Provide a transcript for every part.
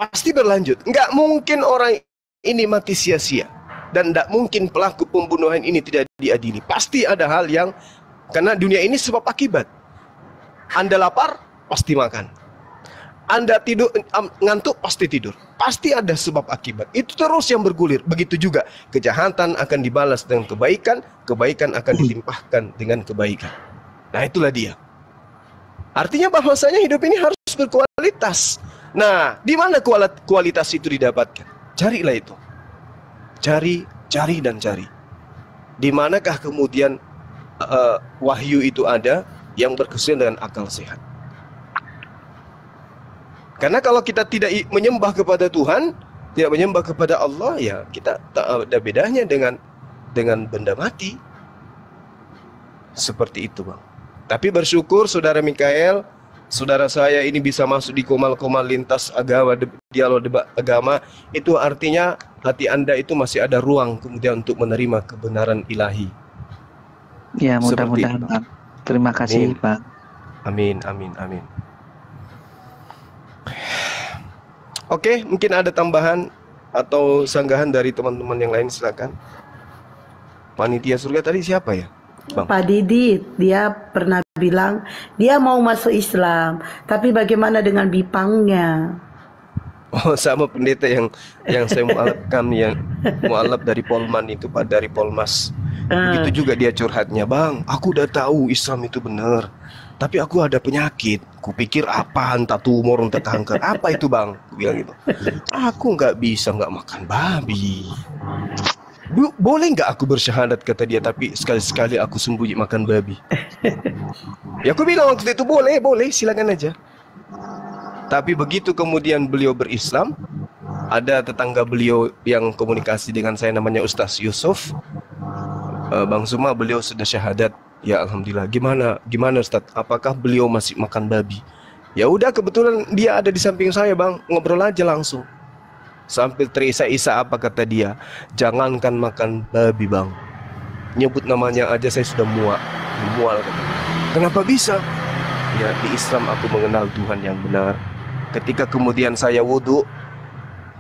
pasti berlanjut. Nggak mungkin orang ini mati sia-sia. Dan tidak mungkin pelaku pembunuhan ini tidak diadili. Pasti ada hal yang, karena dunia ini sebab akibat. Anda lapar, pasti makan. Anda tidur, ngantuk, pasti tidur. Pasti ada sebab akibat. Itu terus yang bergulir. Begitu juga kejahatan akan dibalas dengan kebaikan, kebaikan akan dilimpahkan dengan kebaikan. Nah, itulah dia. Artinya bahwasanya hidup ini harus berkualitas. Nah, di mana kualitas itu didapatkan? Carilah itu. Cari dan cari. Di manakah kemudian wahyu itu ada yang berkesuaian dengan akal sehat? Karena kalau kita tidak menyembah kepada Tuhan, tidak menyembah kepada Allah, ya kita tak ada bedanya dengan benda mati. Seperti itu, Bang. Tapi bersyukur Saudara Mikael, saudara saya ini bisa masuk di komal-komal lintas agama, dialog debat agama. Itu artinya hati Anda itu masih ada ruang kemudian untuk menerima kebenaran ilahi. Ya, mudah-mudahan, Pak. Terima kasih, Amin. Pak. Amin, amin, amin. Oke, mungkin ada tambahan atau sanggahan dari teman-teman yang lain, silakan. Panitia surga tadi siapa ya, Bang? Pak Didit, dia pernah bilang dia mau masuk Islam, tapi bagaimana dengan bipangnya? Oh, sama pendeta yang saya mualafkan, yang mualaf dari Polman itu, Pak, dari Polmas. Begitu juga dia curhatnya, Bang, aku udah tahu Islam itu benar, tapi aku ada penyakit. Kupikir apa, entah tumor, entah kanker. Apa itu, Bang? Aku bilang gitu. Aku nggak bisa nggak makan babi. Boleh nggak aku bersyahadat, kata dia, tapi sekali-sekali aku sembunyi makan babi. Ya aku bilang waktu itu boleh, silakan aja. Tapi begitu kemudian beliau berislam, ada tetangga beliau yang komunikasi dengan saya, namanya Ustaz Yusuf. Bang Suma, beliau sudah syahadat. Ya alhamdulillah. Gimana Ustaz? Apakah beliau masih makan babi? Ya udah, kebetulan dia ada di samping saya, Bang. Ngobrol aja langsung. Sambil terisa-isa apa kata dia, jangankan makan babi, Bang, nyebut namanya aja saya sudah mual kata. Kenapa bisa? Ya, di Islam aku mengenal Tuhan yang benar. Ketika kemudian saya wudhu,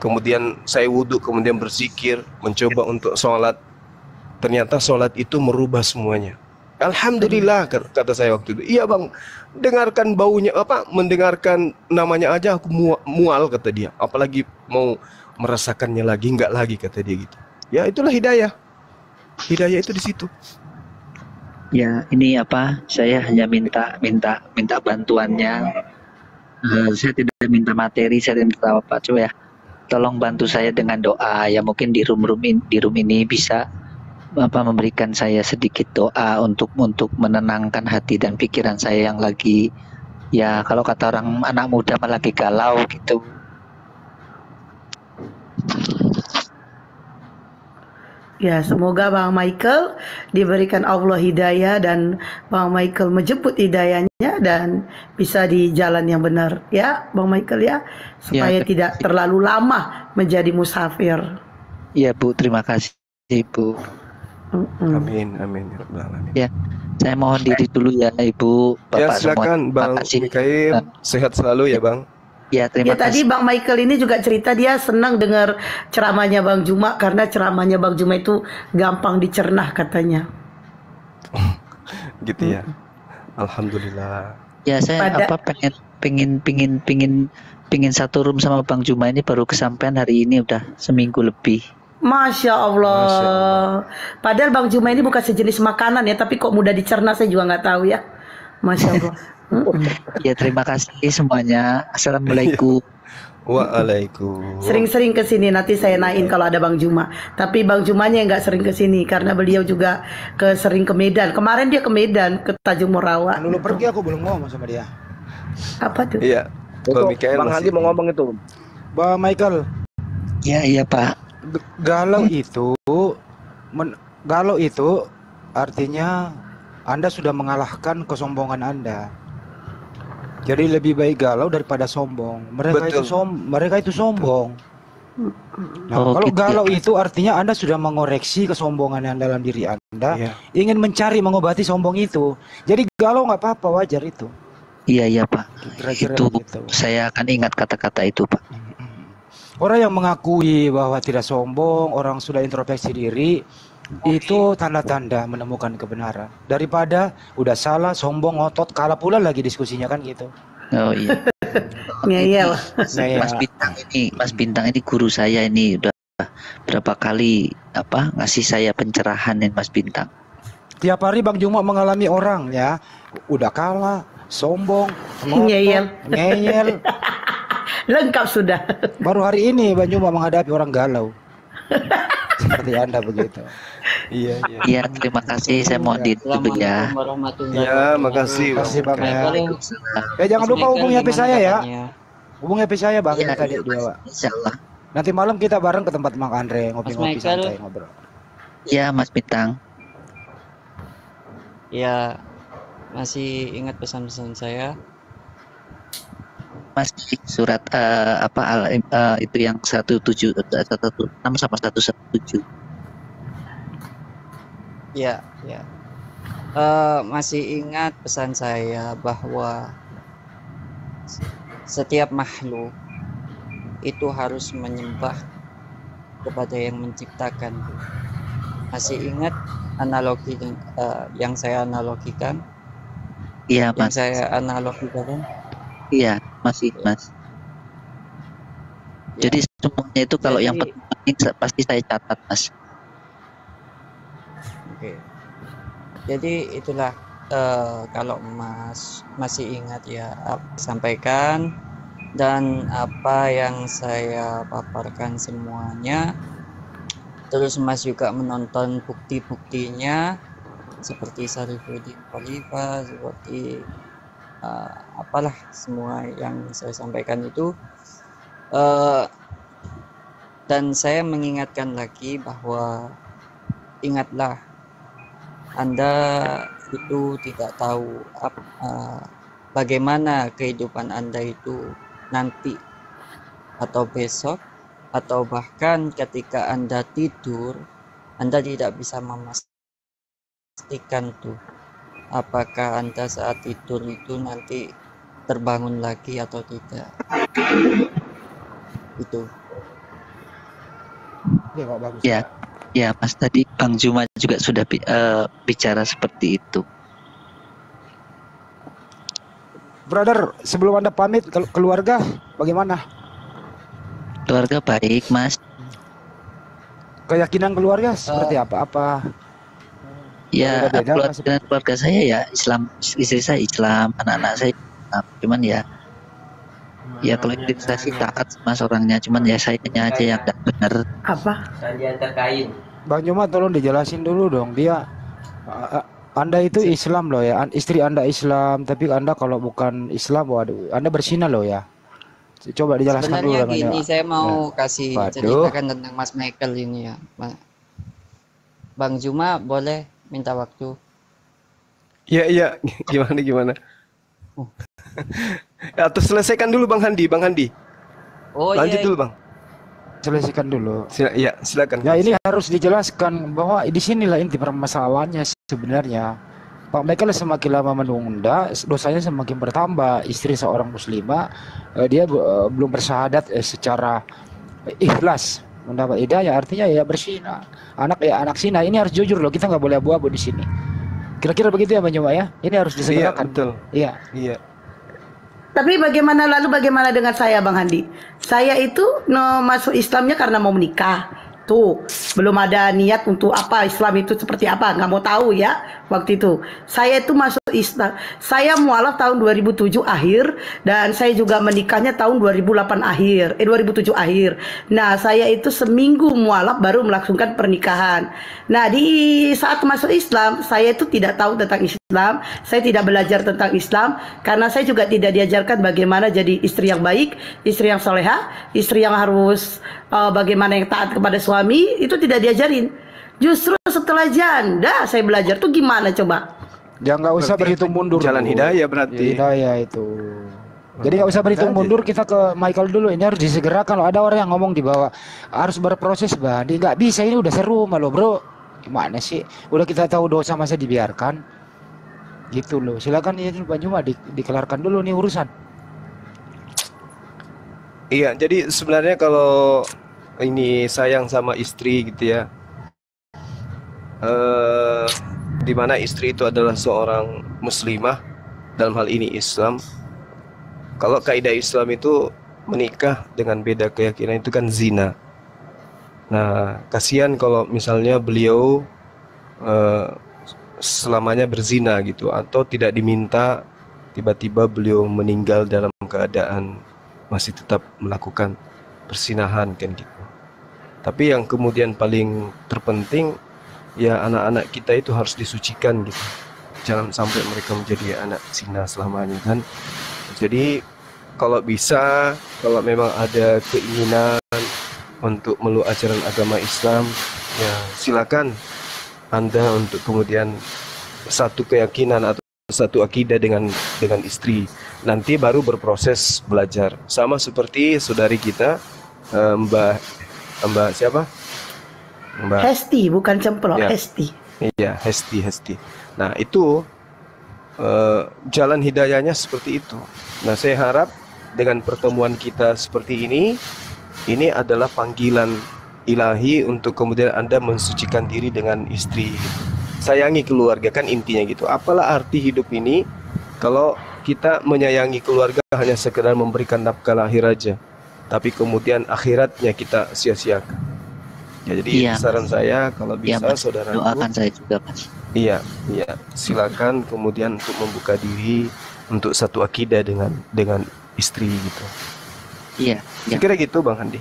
kemudian berzikir, mencoba untuk sholat, ternyata sholat itu merubah semuanya. Alhamdulillah, kata saya waktu itu. Iya, Bang, dengarkan baunya, mendengarkan namanya aja aku mual, kata dia. Apalagi mau merasakannya lagi, enggak lagi, kata dia gitu. Ya itulah hidayah. Hidayah itu di situ. Ya, ini saya hanya minta bantuannya. Saya tidak minta materi, saya tidak minta apa, coba ya. Tolong bantu saya dengan doa. Ya mungkin di room ini bisa memberikan saya sedikit doa untuk menenangkan hati dan pikiran saya yang lagi, ya kalau kata orang anak muda malah lagi galau gitu. Ya, semoga Bang Michael diberikan Allah hidayah dan Bang Michael menjemput hidayahnya dan bisa di jalan yang benar, ya Bang Michael, ya, supaya tidak terlalu lama menjadi musafir. Ya Bu, terima kasih Bu. Amin. Ya, saya mohon diri dulu ya Ibu, Bapak, ya silakan semua. Bang Mikael, sehat selalu ya Bang. Ya, terima kasih. Tadi Bang Michael ini juga cerita dia senang dengar ceramahnya Bang Juma, karena ceramahnya Bang Juma itu gampang dicerna katanya. Gitu ya. Alhamdulillah. Ya, saya pengen satu room sama Bang Juma ini baru kesampaian hari ini, udah seminggu lebih. Masya Allah. Padahal Bang Juma ini bukan sejenis makanan ya, tapi kok mudah dicerna, saya juga nggak tahu ya. Masya Allah. Ya, terima kasih semuanya. Assalamualaikum. Waalaikumsalam. Sering-sering ke sini, nanti saya naikin kalau ada Bang Juma. Tapi Bang Jumanya nggak sering ke sini karena beliau juga sering ke Medan. Kemarin dia ke Medan, ke Tanjung Morawa. Dulu pergi aku belum ngomong sama dia. Apa tuh? Iya. Bang Mikael, Bang Handi mau ngomong itu. Bang Michael. Iya Pak. Galau itu artinya Anda sudah mengalahkan kesombongan Anda. Jadi lebih baik galau daripada sombong. Mereka itu sombong. Nah, kalau galau itu artinya Anda sudah mengoreksi kesombongan yang dalam diri Anda, ingin mengobati sombong itu. Jadi galau nggak apa-apa, wajar itu. Iya Pak. Kira-kira itu gitu. Saya akan ingat kata-kata itu Pak. Orang yang mengakui bahwa tidak sombong, orang sudah introspeksi diri, itu tanda-tanda menemukan kebenaran. Daripada udah salah, sombong, ngotot, kalah pula lagi diskusinya kan gitu. Oh iya. Ngeyel. Mas Bintang ini guru saya ini udah berapa kali ngasih saya pencerahan nih Mas Bintang. Tiap hari Bang Juma mengalami orang ya, udah kalah, sombong, ngotot, ngeyel. Lengkap sudah. Baru hari ini Bang Juma menghadapi orang galau. Seperti Anda begitu. Iya. Iya, terima kasih. Saya mau ditutup ya. Iya, makasih. Makasih Bang ya. Jangan lupa hubungi HP saya ya. Hubungi HP saya Bang Iya, tadi dua. Insyaallah. Nanti malam kita bareng ke tempat Mang Andre ngopi-ngopi santai ngobrol. Iya, Mas Bintang. Ya, masih ingat pesan-pesan saya? Mas surat itu yang 16 sama 117. Ya. Masih ingat pesan saya bahwa setiap makhluk itu harus menyembah kepada yang menciptakan. Masih ingat analogi yang saya analogikan? Iya, Mas. Yang saya analogikan? Iya, masih Mas. Ya. Jadi semuanya itu kalau yang penting pasti saya catat, Mas. Oke. Jadi itulah kalau Mas masih ingat ya sampaikan, dan apa yang saya paparkan semuanya. Terus Mas juga menonton bukti-buktinya seperti Syarifuddin Khalifah, seperti apalah semua yang saya sampaikan itu, dan saya mengingatkan lagi bahwa ingatlah, Anda itu tidak tahu bagaimana kehidupan Anda itu nanti atau besok, atau bahkan ketika Anda tidur, Anda tidak bisa memastikan tuh apakah Anda saat tidur itu nanti terbangun lagi atau tidak. Itu. Ya, Pak, bagus. Ya, Mas, tadi Bang Juma juga sudah bicara seperti itu. Brother, sebelum Anda pamit keluarga bagaimana? Keluarga baik, Mas. Keyakinan keluarga seperti apa? Ya, beda, keluarga saya ya Islam, istri saya Islam, anak-anak saya Islam. Cuman ya kalau istri saya sih taat Mas orangnya, cuman ya sayanya aja yang nggak benar. Apa? Bang Juma tolong dijelasin dulu dong, dia Anda itu Islam loh ya, istri Anda Islam, tapi Anda kalau bukan Islam, waduh, Anda berzina loh ya. Coba dijelaskan dulu. Sebenarnya gini, saya mau kasih ceritakan tentang Mas Michael ini ya. Bang Juma boleh minta waktu? Iya. Gimana? Atau selesaikan dulu Bang Handi. Oh, lanjut iya. dulu Bang. Selesaikan dulu. Silakan. Ya, ini harus dijelaskan bahwa di sinilah inti permasalahannya sebenarnya. Pak Michael semakin lama menunda, dosanya semakin bertambah. Istri seorang muslimah, dia belum bersyahadat secara ikhlas mendapat hidayah, artinya ya berzina. Anak zina, ini harus jujur loh, kita nggak boleh abu-abu di sini. Kira-kira begitu ya Bang Juma ya? Ini harus disegerakan. Iya, betul. Iya. Tapi bagaimana dengan saya, Bang Handi? Saya itu masuk Islamnya karena mau menikah. Tuh, belum ada niat untuk apa Islam itu seperti apa, nggak mau tahu ya waktu itu. Saya itu masuk Islam, saya mualaf tahun 2007 akhir, dan saya juga menikahnya tahun 2007 akhir. Nah, saya itu seminggu mualaf baru melangsungkan pernikahan. Nah, di saat masuk Islam, saya itu tidak tahu tentang Islam, saya tidak belajar tentang Islam, karena saya juga tidak diajarkan bagaimana jadi istri yang baik, istri yang soleha, istri yang harus bagaimana yang taat kepada suami, itu tidak diajarin. Justru setelah janda saya belajar tuh gimana coba? Ya nggak usah berhitung mundur. Jalan hidayah berarti. Hidayah itu. Jadi nggak usah berhitung mundur, kita ke Michael dulu. Ini harus disegerakan. Kalau ada orang yang ngomong di bawah harus berproses, Bang. Nggak bisa, ini udah seru malu bro. Gimana sih? Udah kita tahu dosa masa dibiarkan. Gitu loh. Silakan ini Pak Juma dikelarkan dulu nih urusan. Iya, jadi sebenarnya kalau ini sayang sama istri gitu ya, eh di mana istri itu adalah seorang muslimah, dalam hal ini Islam. Kalau kaidah Islam itu menikah dengan beda keyakinan itu kan zina. Nah, kasihan kalau misalnya beliau eh, selamanya berzina gitu, atau tidak diminta, tiba-tiba beliau meninggal dalam keadaan masih tetap melakukan persinahan kan gitu. Tapi yang kemudian paling terpenting ya anak-anak kita itu harus disucikan gitu. Jangan sampai mereka menjadi anak zina selamanya kan. Jadi kalau bisa, kalau memang ada keinginan untuk meluk ajaran agama Islam, ya silakan Anda untuk kemudian satu keyakinan atau satu akidah dengan istri. Nanti baru berproses belajar. Sama seperti saudari kita Mbak siapa? Mbak Hesti, bukan cemplok, Ya. Hesti. Iya, Hesti. Nah, itu jalan hidayahnya seperti itu. Nah, saya harap dengan pertemuan kita seperti ini adalah panggilan ilahi untuk kemudian Anda mensucikan diri dengan istri. Sayangi keluarga, kan intinya gitu. Apalah arti hidup ini kalau kita menyayangi keluarga hanya sekedar memberikan nafkah lahir aja, tapi kemudian akhiratnya kita sia-siakan. Ya, jadi Iya, saran saya kalau Ya bisa Mas, saudaraku, doakan saya juga Mas. iya, silakan kemudian untuk membuka diri untuk satu akidah dengan istri gitu. Iya, ya. Saya kira gitu Bang Handi.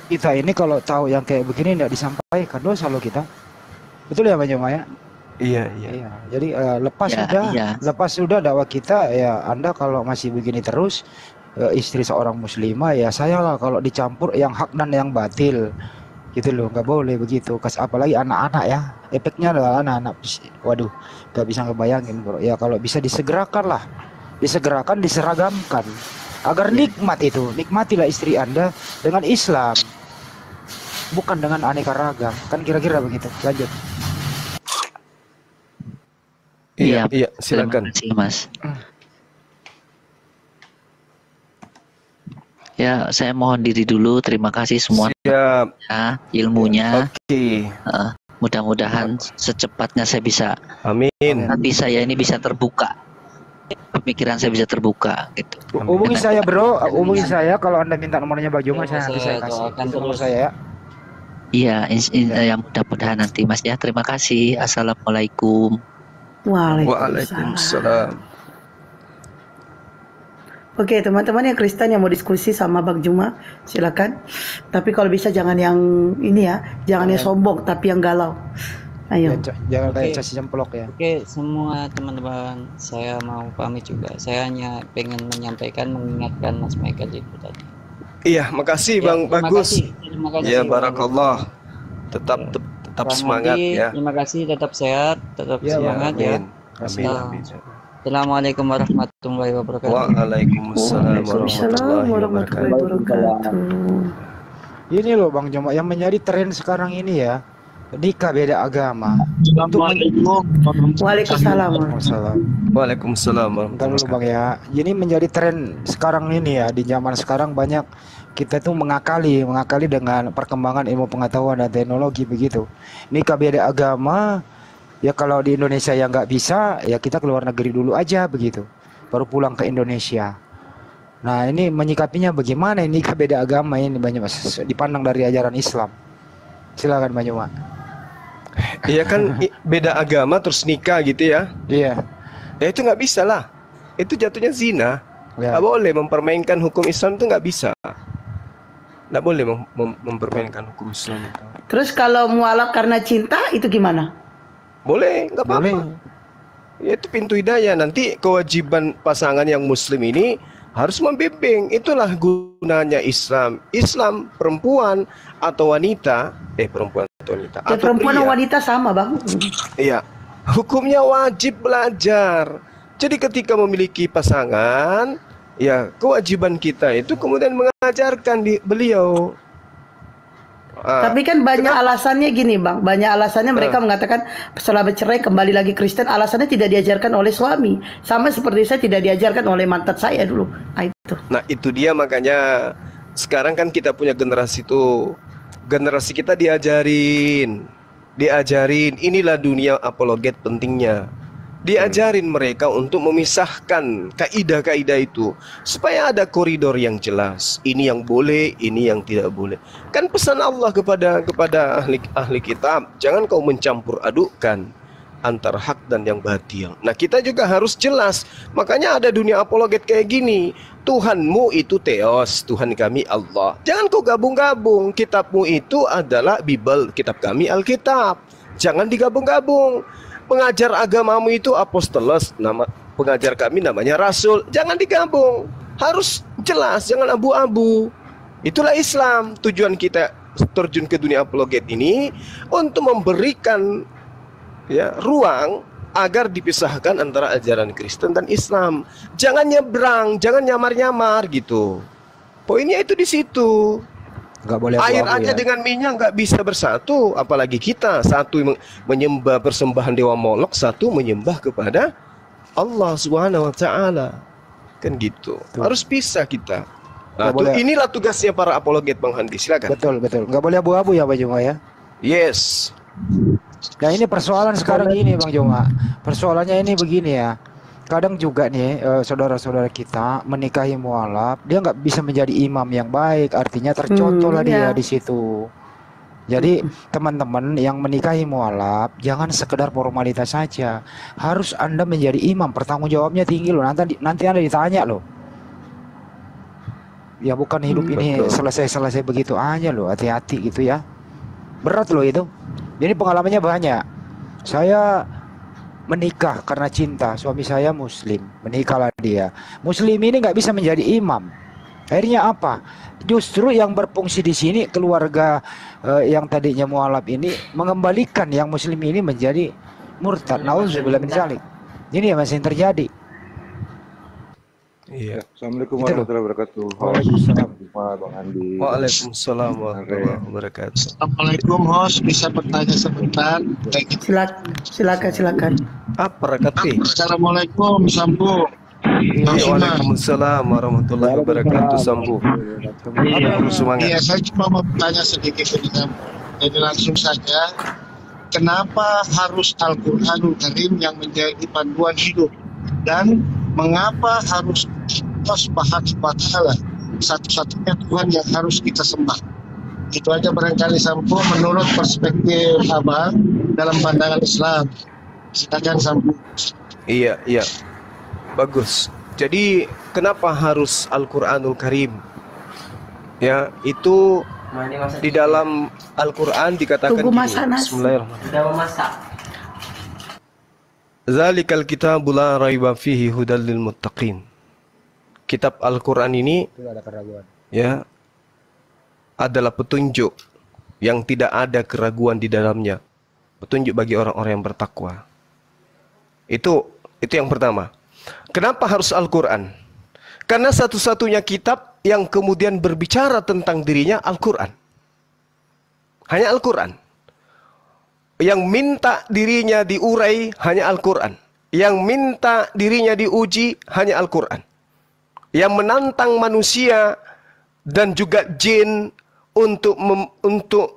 Kita ini kalau tahu yang kayak begini tidak disampaikan, dosa loh kita. Betul ya Bang Joma ya? Iya. Iya. Jadi Ya. lepas sudah dakwah kita ya. Anda kalau masih begini terus, istri seorang muslimah ya sayanglah kalau dicampur yang hak dan yang batil. Gitu loh, nggak boleh begitu. Apalagi anak-anak ya. Efeknya adalah anak-anak. Waduh, nggak bisa ngebayangin bro. Ya kalau bisa disegerakan lah, diseragamkan agar nikmat itu, nikmatilah istri Anda dengan Islam, bukan dengan aneka ragam. Kan kira-kira begitu. Lanjut. Iya, Terima silakan. kasih Mas. Ya, saya mohon diri dulu. Terima kasih semua Siap. ya, ilmunya. Oke. Mudah-mudahan secepatnya saya bisa, Amin. nanti saya ini bisa terbuka, pemikiran saya bisa terbuka gitu. Hubungi saya bro, hubungi saya kalau Anda minta nomornya Bang Joma, Iya, nanti saya saya kasih. doakan Itu nomor terus. saya ya. Iya, ya mudah-mudahan nanti Mas ya. Terima kasih. Assalamualaikum. Waalaikumsalam. Waalaikumsalam. Oke, teman-teman yang Kristen yang mau diskusi sama Bang Juma, silakan. Tapi kalau bisa jangan yang ini ya, jangan yang sombong, tapi yang galau. Ayo. Jangan kayak Oke. casi jempolok ya. Oke, semua teman-teman, saya mau pamit juga. Saya hanya pengen mengingatkan Mas Michael itu tadi. Iya, makasih Ya, Bang terima Bagus. terima kasih. Ya, Bang. barakallah. Tetap Bang semangat Hadi, ya. Terima kasih, tetap sehat, tetap Ya, semangat ya. Amin. Amin. Assalamualaikum warahmatullahi wabarakatuh. Waalaikumsalam Waalaikumsalam warahmatullahi wabarakatuh. wabarakatuh. Ini loh Bang Joma yang menjadi tren sekarang ini ya. Nikah beda agama. Waalaikumsalam. Masalah. Waalaikumsalam Bentar warahmatullahi dulu Bang ya. Ini menjadi tren sekarang ini ya. Di zaman sekarang banyak kita tuh mengakali dengan perkembangan ilmu pengetahuan dan teknologi begitu. Nikah beda agama. Ya kalau di Indonesia yang nggak bisa, ya kita keluar negeri dulu aja begitu. Baru pulang ke Indonesia. Nah ini menyikapinya bagaimana ini nikah beda agama ini banyak mas dipandang dari ajaran Islam. Silakan Bang Joma. Iya kan beda agama terus nikah gitu ya. Iya. Ya itu nggak bisa lah. Itu jatuhnya zina. Ya. Nggak boleh mempermainkan hukum Islam itu nggak bisa. Nggak boleh mempermainkan hukum Islam itu. Terus kalau mualaf karena cinta itu gimana? Boleh, nggak apa-apa. Boleh. Ya, itu pintu hidayah. Nanti kewajiban pasangan yang muslim ini harus membimbing. Itulah gunanya Islam. Islam perempuan atau wanita, perempuan atau wanita, Ya, atau perempuan dan pria. wanita sama, Bang. Iya, hukumnya wajib belajar. Jadi ketika memiliki pasangan, ya kewajiban kita itu kemudian mengajarkan beliau. Tapi kan banyak alasannya gini, Bang. Banyak alasannya mereka mengatakan setelah bercerai kembali lagi Kristen, alasannya tidak diajarkan oleh suami. Sama seperti saya tidak diajarkan oleh mantan saya dulu. Itu. Nah itu dia makanya sekarang kan kita punya generasi tuh. Generasi kita diajarin inilah dunia apologet pentingnya. Diajarin mereka untuk memisahkan kaidah-kaidah itu supaya ada koridor yang jelas. Ini yang boleh, ini yang tidak boleh. Kan pesan Allah kepada ahli kitab, jangan kau mencampur adukkan antara hak dan yang batil. Nah, kita juga harus jelas. Makanya ada dunia apologet kayak gini. Tuhanmu itu Theos, Tuhan kami Allah. Jangan kau gabung-gabung. Kitabmu itu adalah Bible, kitab kami Alkitab. Jangan digabung-gabung. Pengajar agamamu itu apostolos, nama pengajar kami namanya rasul. Jangan digabung. Harus jelas, jangan abu-abu. Itulah Islam. Tujuan kita terjun ke dunia apologet ini untuk memberikan ruang agar dipisahkan antara ajaran Kristen dan Islam. Jangan nyebrang, jangan nyamar-nyamar gitu. Poinnya itu di situ. Nggak boleh Air abu-abu aja ya. dengan minyak nggak bisa bersatu, apalagi kita. Satu menyembah persembahan dewa Molok, satu menyembah kepada Allah Subhanahu wa taala. Kan gitu. Tuh. Harus pisah kita. Nah, Nggak boleh. inilah tugasnya para apologet, Bang Handi. Silakan. Betul. Nggak boleh abu-abu ya Pak Jonga ya. Yes. Nah ini persoalan sekarang ini Bang Jonga. Persoalannya ini begini ya. Kadang juga nih saudara-saudara kita menikahi mualaf, dia nggak bisa menjadi imam yang baik. Artinya tercontoh lah dia di situ. Jadi teman-teman yang menikahi mualaf jangan sekedar formalitas saja. Harus Anda menjadi imam. Pertanggung jawabnya tinggi loh. Nanti Anda ditanya loh. Ya bukan hidup ini selesai begitu aja loh. Hati-hati gitu ya. Berat loh itu. Jadi pengalamannya banyak. Saya menikah karena cinta. Suami saya muslim. Menikahlah dia. Muslim ini nggak bisa menjadi imam. Akhirnya apa? Justru yang berfungsi di sini keluarga yang tadinya mualaf ini mengembalikan yang muslim ini menjadi murtad. Nauzubillah min dzalik. Ini yang masih terjadi. Iya. Assalamualaikum Itu loh. warahmatullahi wabarakatuh. Waalaikumsalam. Bang Andi. Waalaikumsalam warahmatullahi wabarakatuh. Assalamualaikum host, bisa bertanya sebentar? Silakan. Apa rakati? Assalamualaikum Sambu. Waalaikumsalam warahmatullahi wabarakatuh. Sambu. Iya, Semangat. saya cuma mau bertanya sedikit dengan jadi langsung saja. Kenapa harus Al-Quranul Karim yang menjadi panduan hidup? Dan mengapa harus Allah Subhanahu wa Ta'ala satu-satunya Tuhan yang harus kita sembah? Itu aja barangkali Sambu menurut perspektif Abang dalam pandangan Islam. Silakan Sambu. Iya. Bagus. Jadi kenapa harus Al-Quranul Karim? Ya, itu di dalam Al-Quran dikatakan Tunggu gini. Mas Anas. Bismillahirrahmanirrahim. Zalikal kitabul la raiba fihi hudal lil muttaqin. Kitab Al-Quran ini Tidak ada keraguan. ya adalah petunjuk yang tidak ada keraguan di dalamnya. Petunjuk bagi orang-orang yang bertakwa. Itu yang pertama. Kenapa harus Al-Quran? Karena satu-satunya kitab yang kemudian berbicara tentang dirinya Al-Quran. Hanya Al-Quran. Yang minta dirinya diurai hanya Al-Quran. Yang minta dirinya diuji hanya Al-Quran. Yang menantang manusia dan juga jin untuk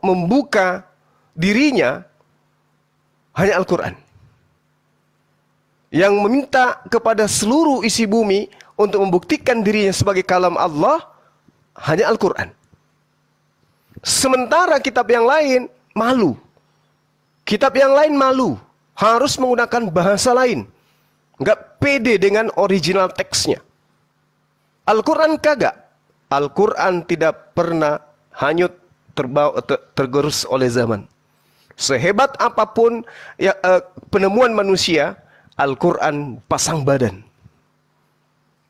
membuka dirinya hanya Al-Quran. Yang meminta kepada seluruh isi bumi untuk membuktikan dirinya sebagai kalam Allah hanya Al-Quran. Sementara kitab yang lain malu. Kitab yang lain malu. Harus menggunakan bahasa lain. Nggak pede dengan original teksnya. Al-Quran kagak. Al-Quran tidak pernah hanyut tergerus oleh zaman. Sehebat apapun penemuan manusia, Al-Quran pasang badan.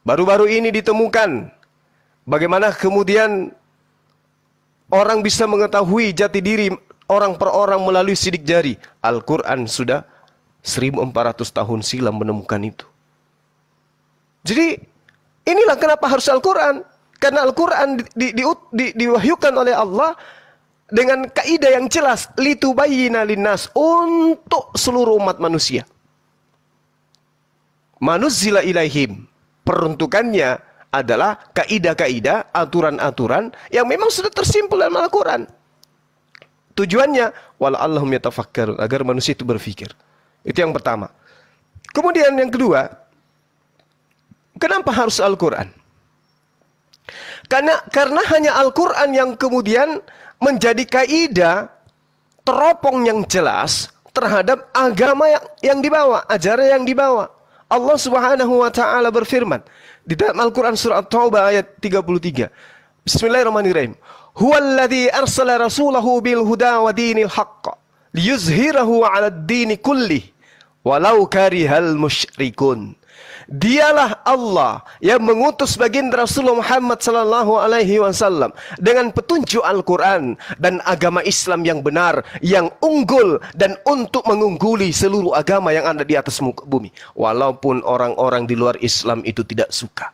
Baru-baru ini ditemukan bagaimana kemudian orang bisa mengetahui jati diri orang per orang melalui sidik jari. Al-Quran sudah 1400 tahun silam menemukan itu. Jadi inilah kenapa harus Al-Quran. Karena Al-Quran diwahyukan oleh Allah dengan kaidah yang jelas. Litubayyina linnas, untuk seluruh umat manusia. Manuzzila ilaihim, peruntukannya adalah kaidah-kaidah, aturan-aturan yang memang sudah tersimpul dalam Al-Quran. Tujuannya wala'allahum yatafakkarun, agar manusia itu berpikir. Itu yang pertama. Kemudian yang kedua, kenapa harus Al-Quran? Karena hanya Al-Quran yang kemudian menjadi kaidah, teropong yang jelas terhadap agama yang dibawa, ajaran yang dibawa. Allah Subhanahu wa taala berfirman di dalam Al-Qur'an surah At-Taubah ayat 33. Bismillahirrahmanirrahim. Huwallazi arsala rasulahu bil huda wa dinil haqq liyuzhirahu 'alad dini kullih walau karihal musyrikun. Dialah Allah yang mengutus baginda Rasulullah Muhammad sallallahu alaihi wasallam dengan petunjuk Al-Quran dan agama Islam yang benar, yang unggul dan untuk mengungguli seluruh agama yang ada di atas muka bumi, walaupun orang-orang di luar Islam itu tidak suka.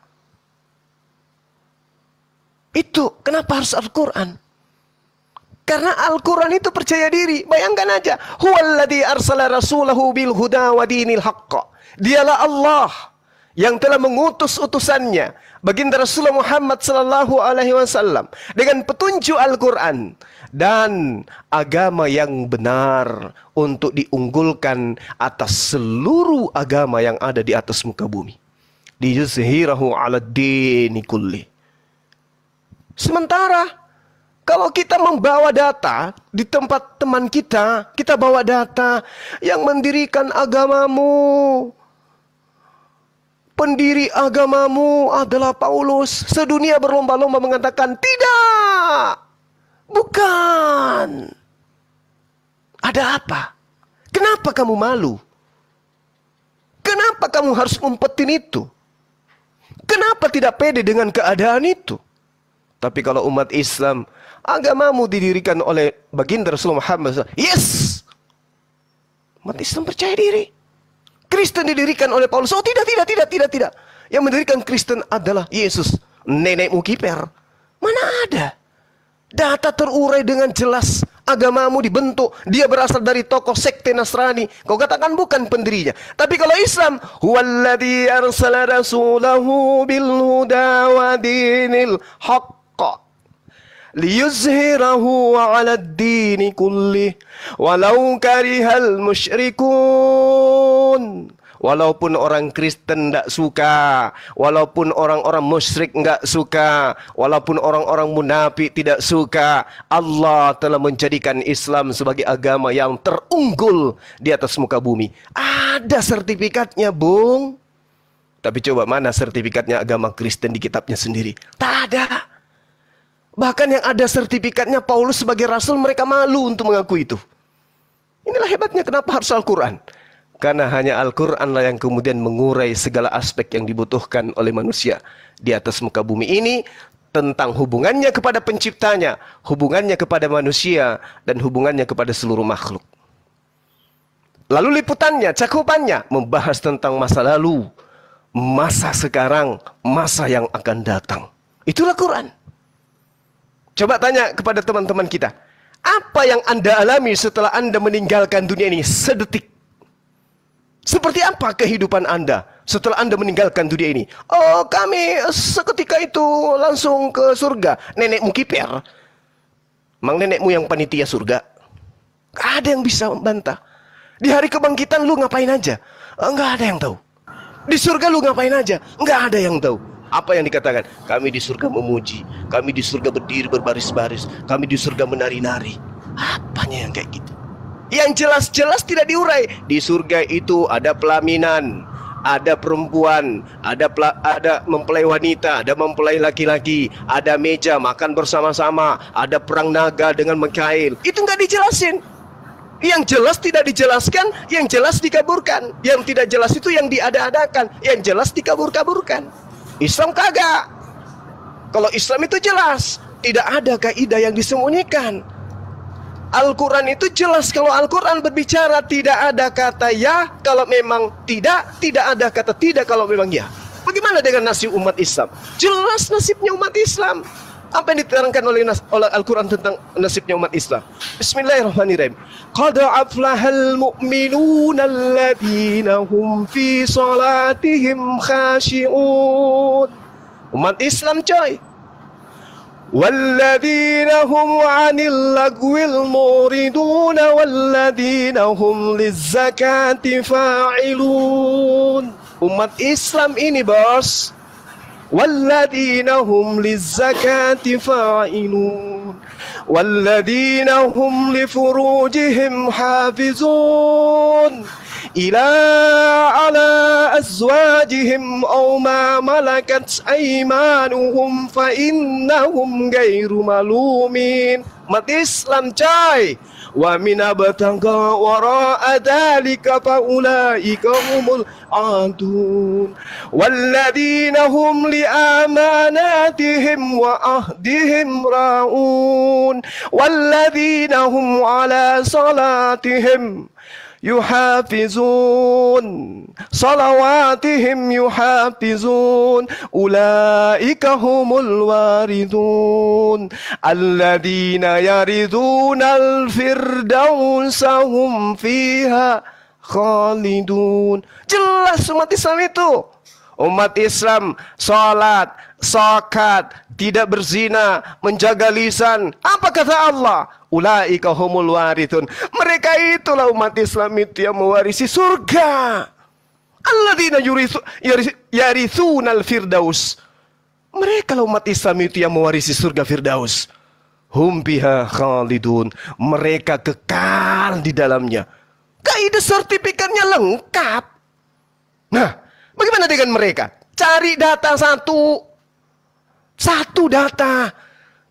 Itu kenapa harus Al-Quran? Karena Al-Quran itu percaya diri. Bayangkan aja, huwallazi arsala rasulahu bil huda wa dinil haqq. Dialah Allah yang telah mengutus utusannya baginda Rasulullah Muhammad sallallahu alaihi wasallam dengan petunjuk Al-Quran dan agama yang benar untuk diunggulkan atas seluruh agama yang ada di atas muka bumi. Liyuzhirahu 'alad dini kulli. Sementara kalau kita membawa data di tempat teman kita, kita bawa data yang mendirikan agamamu, pendiri agamamu adalah Paulus. Sedunia berlomba-lomba mengatakan tidak, bukan. Ada apa? Kenapa kamu malu? Kenapa kamu harus umpetin itu? Kenapa tidak pede dengan keadaan itu? Tapi kalau umat Islam, agamamu didirikan oleh baginda Rasulullah Muhammad SAW. Yes! Umat Islam percaya diri. Kristen didirikan oleh Paulus. Oh tidak. Yang mendirikan Kristen adalah Yesus. Nenekmu kiper. Mana ada? Data terurai dengan jelas. Agamamu dibentuk. Dia berasal dari tokoh sekte Nasrani. Kau katakan bukan pendirinya. Tapi kalau Islam, huwallazi arsala rasulahu bil huda wa dinil haqq liyuzhirahu 'alad dini kullih walau karihal musyrikun. Walaupun orang Kristen tidak suka, walaupun orang-orang musyrik enggak suka, walaupun orang-orang munafik tidak suka, Allah telah menjadikan Islam sebagai agama yang terunggul di atas muka bumi. Ada sertifikatnya, Bung. Tapi coba mana sertifikatnya agama Kristen di kitabnya sendiri? Tak ada. Bahkan yang ada sertifikatnya Paulus sebagai rasul, mereka malu untuk mengakui itu. Inilah hebatnya kenapa harus Al-Quran. Karena hanya Al-Quran lah yang kemudian mengurai segala aspek yang dibutuhkan oleh manusia di atas muka bumi ini, tentang hubungannya kepada penciptanya, hubungannya kepada manusia, dan hubungannya kepada seluruh makhluk. Lalu liputannya, cakupannya, membahas tentang masa lalu, masa sekarang, masa yang akan datang. Itulah Quran. Coba tanya kepada teman-teman kita, apa yang Anda alami setelah Anda meninggalkan dunia ini sedetik? Seperti apa kehidupan Anda setelah Anda meninggalkan dunia ini? Oh, kami seketika itu langsung ke surga. Nenekmu kiper. Mang nenekmu yang panitia surga? Gak ada yang bisa membantah. Di hari kebangkitan lu ngapain aja? Enggak ada yang tahu. Di surga lu ngapain aja? Enggak ada yang tahu. Apa yang dikatakan? Kami di surga memuji. Kami di surga berdiri berbaris-baris. Kami di surga menari-nari. Apanya yang kayak gitu? Yang jelas-jelas tidak diurai. Di surga itu ada pelaminan, ada perempuan, ada mempelai wanita, ada mempelai laki-laki, ada meja makan bersama-sama, ada perang naga dengan Mikhail. Itu nggak dijelasin. Yang jelas tidak dijelaskan, yang jelas dikaburkan. Yang tidak jelas itu yang diada-adakan, yang jelas dikabur-kaburkan. Islam kagak. Kalau Islam itu jelas, tidak ada kaidah yang disembunyikan. Al-Quran itu jelas. Kalau Al-Quran berbicara tidak ada kata ya kalau memang tidak, tidak ada kata tidak kalau memang ya. Bagaimana dengan nasib umat Islam? Jelas nasibnya umat Islam. Apa yang diterangkan oleh Al-Quran tentang nasibnya umat Islam? Bismillahirrahmanirrahim. Qad aflahal mu'minuna alladhina hum fi salatihim khashi'un Umat Islam coy. Walladzina hum 'anil lagwil muridun walladzina hum lizzakati fa'ilun. Umat Islam ini, bos. Walladzina hum lizzakati fa'ilun. Walladzina hum li furujihim hafizun. Ila ala azwajihim aw ma malakat aymanuhum fa innahum ghairu malumin. Umat Islam coy. Wa min abtagha wara'a dzalika fa ulaika humul adun. Walladzina hum li amanatihim wa ahdihim ra'un. Walladzina hum ala salatihim yuhafizun, salawatihim yuhafizun, ulaika humul waridun, alladzina yaridunal firdausa hum fiha khalidun. Jelas umat Islam itu. Umat Islam salat, zakat, tidak berzina, menjaga lisan. Apa kata Allah? Ulaika humul warithun. Mereka itulah umat Islam itu yang mewarisi surga. Alladzina yarithunal firdaus. Mereka lah umat Islam itu yang mewarisi surga Firdaus. Hum biha khalidun. Mereka kekal di dalamnya. Kaidah sertifikatnya lengkap. Nah, bagaimana dengan mereka? Cari data satu data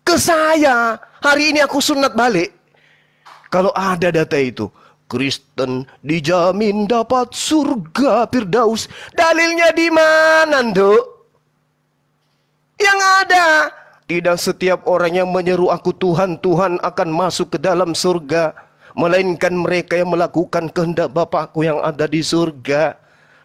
ke saya. Hari ini aku sunat balik. Kalau ada data itu, Kristen dijamin dapat surga Firdaus. Dalilnya di mana, Nduk? Yang ada, tidak setiap orang yang menyeru aku Tuhan, Tuhan akan masuk ke dalam surga, melainkan mereka yang melakukan kehendak Bapakku yang ada di surga.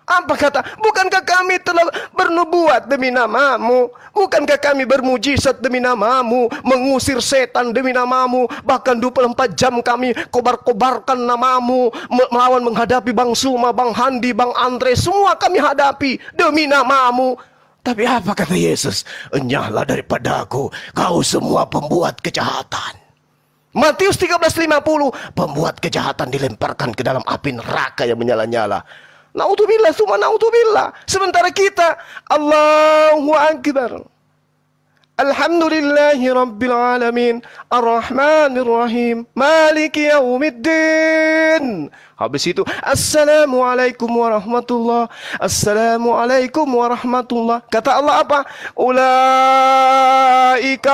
Apa kata? Bukankah kami telah bernubuat demi namamu? Bukankah kami bermujizat demi namamu? Mengusir setan demi namamu? Bahkan 24 jam kami kobar-kobarkan namamu, melawan menghadapi Bang Suma, Bang Handi, Bang Andre. Semua kami hadapi demi namamu. Tapi apa kata Yesus? Enyahlah daripada aku, kau semua pembuat kejahatan. Matius 13:50, pembuat kejahatan dilemparkan ke dalam api neraka yang menyala-nyala. Naudzubillah, summa naudzubillah. Sementara kita, Allahu Akbar. Alhamdulillahi Rabbil Alamin, Ar-Rahmanir Rahim, Maliki Yaumiddin. Habis itu, Assalamualaikum warahmatullah. Assalamualaikum warahmatullah. Kata Allah apa? Ulaika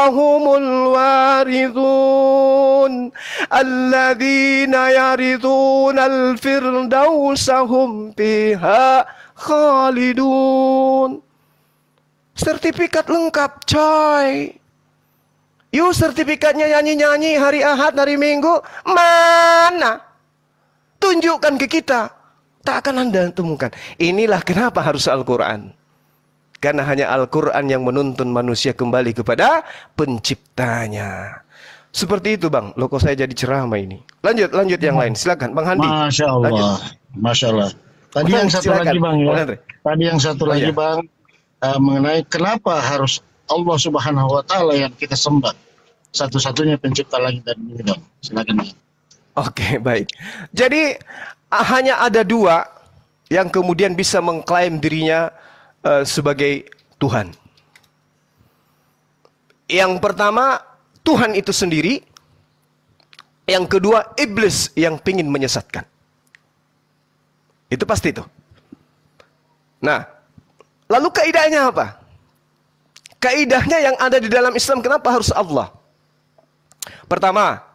humul warithun, alladzina yarithunal firdausa hum fiha khalidun. Sertifikat lengkap, coy. Yuk, sertifikatnya nyanyi-nyanyi hari Ahad, hari Minggu, mana? Tunjukkan ke kita. Tak akan Anda temukan. Inilah kenapa harus Al-Quran. Karena hanya Al-Quran yang menuntun manusia kembali kepada penciptanya. Seperti itu, Bang. Loh, kok saya jadi ceramah ini. Lanjut yang lain. Silakan, Bang Handi. Masya Allah. Lanjut. Masya Allah. Tadi yang satu lagi, Bang, ya. Tadi yang satu lagi, Bang, mengenai kenapa harus Allah Subhanahu wa Ta'ala yang kita sembah. Satu-satunya pencipta langit dan bumi, Bang. Silakan. Oke, baik. Jadi hanya ada dua yang kemudian bisa mengklaim dirinya sebagai Tuhan. Yang pertama, Tuhan itu sendiri. Yang kedua, iblis yang ingin menyesatkan. Itu pasti itu. Nah, lalu kaidahnya apa? Kaidahnya yang ada di dalam Islam, kenapa harus Allah? Pertama,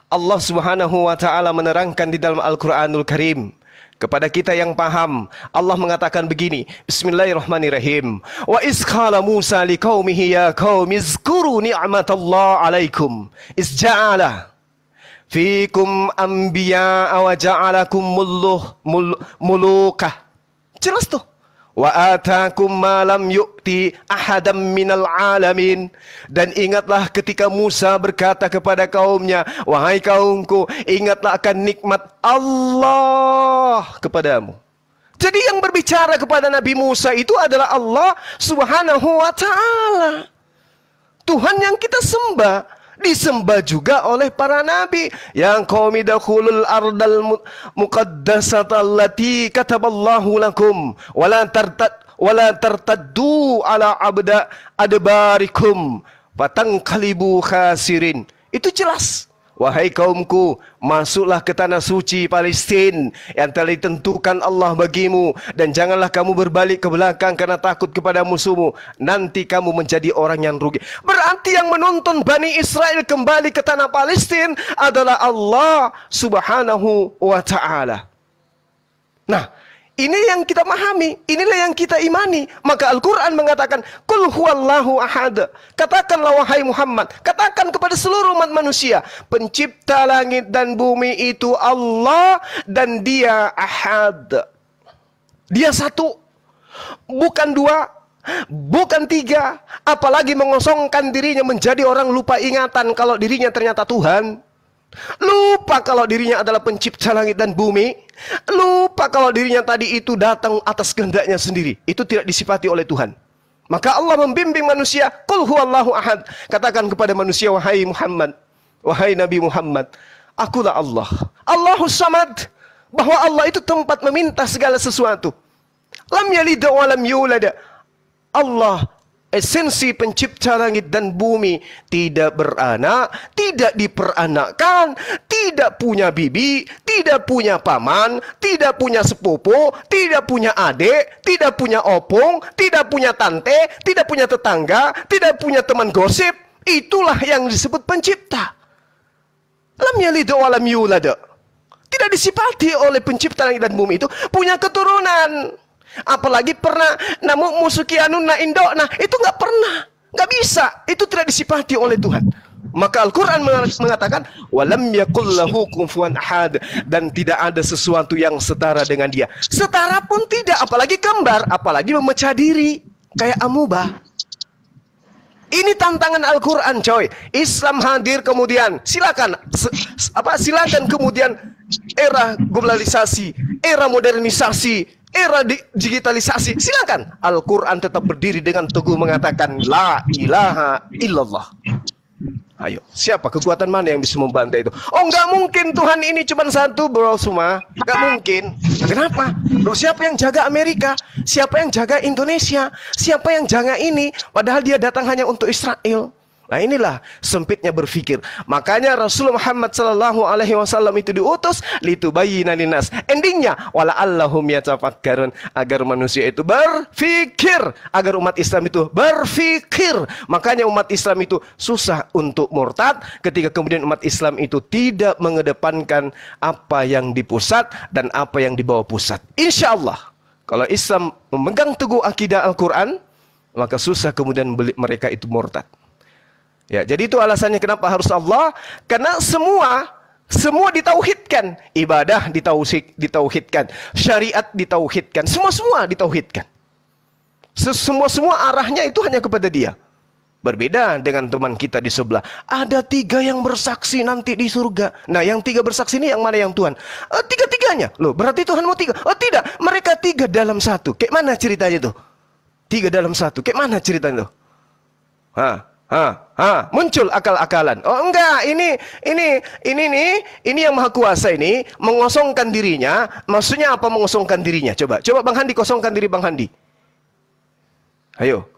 Allah Subhanahu wa Ta'ala menerangkan di dalam Al-Quranul Karim kepada kita yang paham. Allah mengatakan begini, Bismillahirrahmanirrahim. Wa iz qala Musa liqaumihi ya qaumi zkuru ni'matallah 'alaikum iz ja'ala fikum anbiya'a wa ja'alakum mulukah. Jelas tuh. Wa atakum ma lam yu'ti ahadam minal alamin. Dan ingatlah ketika Musa berkata kepada kaumnya, wahai kaumku, ingatlah akan nikmat Allah kepadamu. Jadi yang berbicara kepada Nabi Musa itu adalah Allah Subhanahu wa Ta'ala. Tuhan yang kita sembah, disembah juga oleh para nabi. Yang qaumi dakhulul ardal muqaddasata allati kataballahu lakum wala tartaddu ala adbarikum fatangqalibu khasirin. Itu jelas. Wahai kaumku, masuklah ke tanah suci Palestina yang telah ditentukan Allah bagimu, dan janganlah kamu berbalik ke belakang karena takut kepada musuhmu. Nanti kamu menjadi orang yang rugi. Berarti yang menuntun Bani Israel kembali ke tanah Palestina adalah Allah Subhanahu wa Ta'ala. Nah, ini yang kita pahami, inilah yang kita imani. Maka Al-Quran mengatakan, Qul huwallahu ahad. Katakanlah wahai Muhammad, katakan kepada seluruh umat manusia, pencipta langit dan bumi itu Allah, dan dia ahad. Dia satu, bukan dua, bukan tiga. Apalagi mengosongkan dirinya menjadi orang lupa ingatan kalau dirinya ternyata Tuhan. Lupa kalau dirinya adalah pencipta langit dan bumi. Lupa kalau dirinya tadi itu datang atas kehendaknya sendiri. Itu tidak disifati oleh Tuhan. Maka Allah membimbing manusia, Qul huwallahu ahad. Katakan kepada manusia, wahai Muhammad, wahai Nabi Muhammad, akulah Allah, Allahus samad. Bahwa Allah itu tempat meminta segala sesuatu. Lam yalid wa lam yulad. Allah, esensi pencipta langit dan bumi, tidak beranak, tidak diperanakkan, tidak punya bibi, tidak punya paman, tidak punya sepupu, tidak punya adik, tidak punya opung, tidak punya tante, tidak punya tetangga, tidak punya teman gosip. Itulah yang disebut pencipta. Lam yalid wa lam yulad. Tidak disifati oleh pencipta langit dan bumi itu punya keturunan. Apalagi pernah namun musukianun na indokna, itu nggak pernah, nggak bisa, itu tidak disifati oleh Tuhan. Maka Al-Quran mengatakan walam yakul lahu kufuwan ahad, dan tidak ada sesuatu yang setara dengan dia. Setara pun tidak, apalagi kembar, apalagi memecah diri kayak amuba. Ini tantangan Al-Quran, coy. Islam hadir kemudian, silakan kemudian era globalisasi, era modernisasi, era digitalisasi, silakan. Al-Quran tetap berdiri dengan teguh mengatakan la ilaha illallah. Ayo, siapa, kekuatan mana yang bisa membantai itu? Oh, nggak mungkin Tuhan ini cuma satu, bro, semua. Nggak mungkin. Kenapa? Bro, siapa yang jaga Amerika? Siapa yang jaga Indonesia? Siapa yang jaga ini? Padahal dia datang hanya untuk Israel. Nah, inilah sempitnya berpikir. Makanya Rasulullah Muhammad SAW itu diutus litubayyina linnas. Endingnya wala'allahum yatafakkarun, agar manusia itu berpikir, agar umat Islam itu berpikir. Makanya umat Islam itu susah untuk murtad ketika kemudian umat Islam itu tidak mengedepankan apa yang di pusat dan apa yang di bawah pusat. Insya Allah, kalau Islam memegang teguh akidah Al-Quran, maka susah kemudian mereka itu murtad. Ya, jadi itu alasannya kenapa harus Allah, karena semua ditauhidkan, ibadah ditauhidkan, syariat ditauhidkan, semua ditauhidkan. Semua arahnya itu hanya kepada Dia. Berbeda dengan teman kita di sebelah. Ada 3 yang bersaksi nanti di surga. Nah, yang 3 bersaksi ini yang mana yang Tuhan? 3-tiganya. Loh, berarti Tuhan mau 3? Oh tidak, mereka 3 dalam 1. Kayak mana ceritanya tuh? 3 dalam 1. Kayak mana ceritanya tuh? Muncul akal-akalan. Oh enggak, ini yang maha kuasa ini mengosongkan dirinya. Maksudnya apa mengosongkan dirinya? Coba Bang Handi kosongkan diri Bang Handi. Ayo.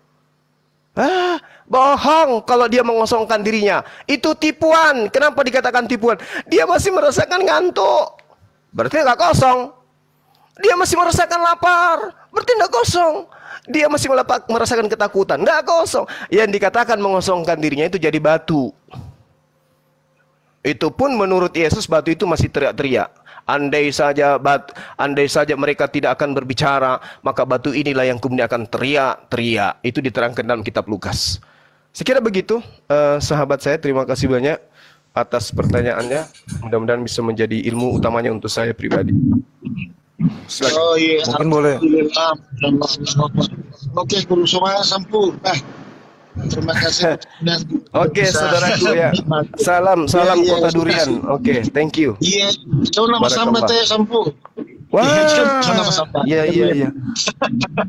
Bohong kalau dia mengosongkan dirinya. Itu tipuan. Kenapa dikatakan tipuan? Dia masih merasakan ngantuk, berarti nggak kosong. Dia masih merasakan lapar, berarti nggak kosong. Dia masih merasakan ketakutan, nggak kosong. Yang dikatakan mengosongkan dirinya itu jadi batu. Itu pun menurut Yesus batu itu masih teriak-teriak. Andai saja mereka tidak akan berbicara, maka batu inilah yang kemudian akan teriak-teriak. Itu diterangkan dalam kitab Lukas. Sekira begitu, sahabat saya, terima kasih banyak atas pertanyaannya. Mudah-mudahan bisa menjadi ilmu utamanya untuk saya pribadi. Silakan. Oh iya, Mungkin boleh. Oke, Guru Soma Sampu. Terima kasih. Oke, saudaraku ya. Salam Iya, Kota Durian. Oke, thank you. Iya, coba nama sambat saya Sampu. Wah, sama-sama. iya.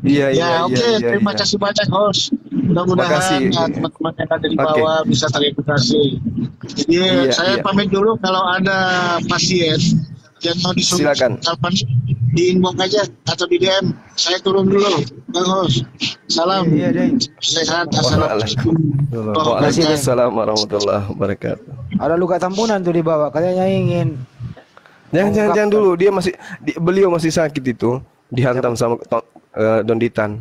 Iya, Ya, oke, terima kasih banyak host. Mudah-mudahan Makasih. teman-teman yang ada di Oke. bawah bisa teredukasi. Jadi saya Iya. pamit dulu. Kalau ada pasien yang mau disuruh Silakan. kapan di inbox aja atau di DM. Saya turun dulu, Bang host. Salam. Iya, Deng. Sehat. Assalamualaikum. Waalaikumsalam warahmatullahi wabarakatuh. Ada luka tampunan tuh di bawah, katanya ingin. Jangan dulu, beliau masih sakit itu, dihantam sama Donditan.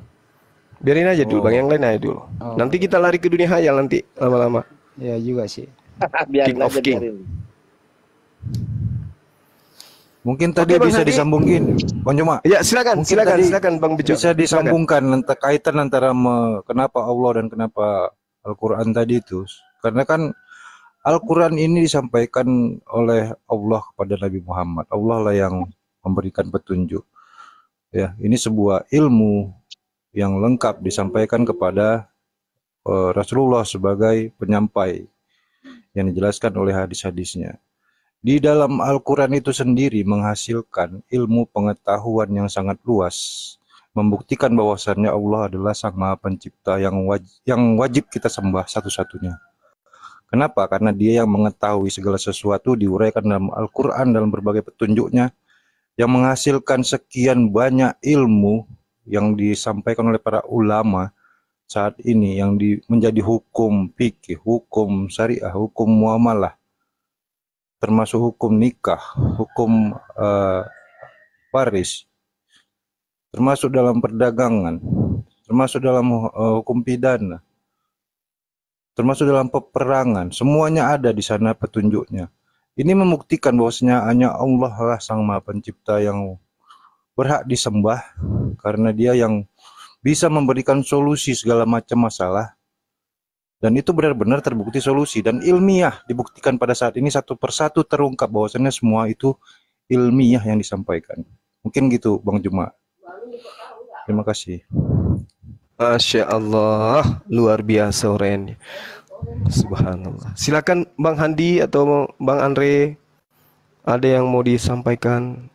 Biarin aja dulu, Bang, yang lain aja dulu. Nanti kita lari ke dunia hayal nanti lama-lama. Ya juga sih. King of King. Mungkin tadi Bang bisa Hadi. disambungin, Bang Juma. Ya, silakan tadi Bang Bejo. Bisa disambungkan kaitan antara kenapa Allah dan kenapa Al-Quran tadi itu. Karena kan Al-Quran ini disampaikan oleh Allah kepada Nabi Muhammad. Allah lah yang memberikan petunjuk. Ya, ini sebuah ilmu yang lengkap disampaikan kepada Rasulullah sebagai penyampai yang dijelaskan oleh hadis-hadisnya. Di dalam Al-Quran itu sendiri menghasilkan ilmu pengetahuan yang sangat luas, membuktikan bahwasannya Allah adalah Sang Maha Pencipta yang wajib kita sembah satu-satunya. Kenapa? Karena Dia yang mengetahui segala sesuatu, diuraikan dalam Al-Quran dalam berbagai petunjuknya, yang menghasilkan sekian banyak ilmu yang disampaikan oleh para ulama saat ini, yang menjadi hukum fikih, hukum syariah, hukum muamalah, termasuk hukum nikah, hukum waris, termasuk dalam perdagangan, termasuk dalam hukum pidana, termasuk dalam peperangan. Semuanya ada di sana petunjuknya. Ini membuktikan bahwasanya hanya Allah lah Sang Maha Pencipta yang berhak disembah, karena Dia yang bisa memberikan solusi segala macam masalah. Dan itu benar-benar terbukti solusi dan ilmiah, dibuktikan pada saat ini satu persatu terungkap bahwasannya semua itu ilmiah yang disampaikan. Mungkin gitu, Bang Juma. Terima kasih. Masya Allah, luar biasa orangnya. Subhanallah. Silakan Bang Handi atau Bang Andre, ada yang mau disampaikan?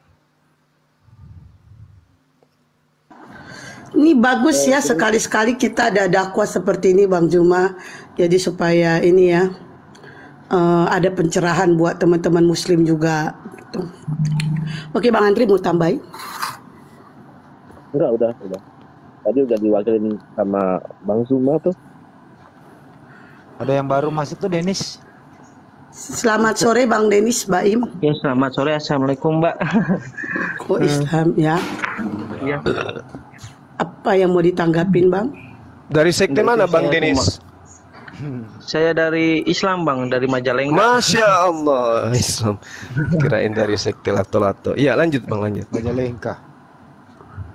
Ini bagus ya, sekali-sekali kita ada dakwah seperti ini Bang Juma. Jadi supaya ini ya ada pencerahan buat teman-teman muslim juga gitu. Oke Bang Andri mau tambahin? Enggak, udah. Tadi udah diwakilin sama Bang Zuma tuh. Ada yang baru masuk tuh, Denis. Selamat sore Bang Denis Baim. Ya, selamat sore. Assalamualaikum, Mbak. Oh Islam ya. Ya. Apa yang mau ditanggapin Bang? Dari sekte mana Bang Denis? Saya dari Islam, Bang, dari Majalengka. Masya Allah, Islam. Kirain dari sekte lato-lato. Iya, lanjut Bang, lanjut. Majalengka.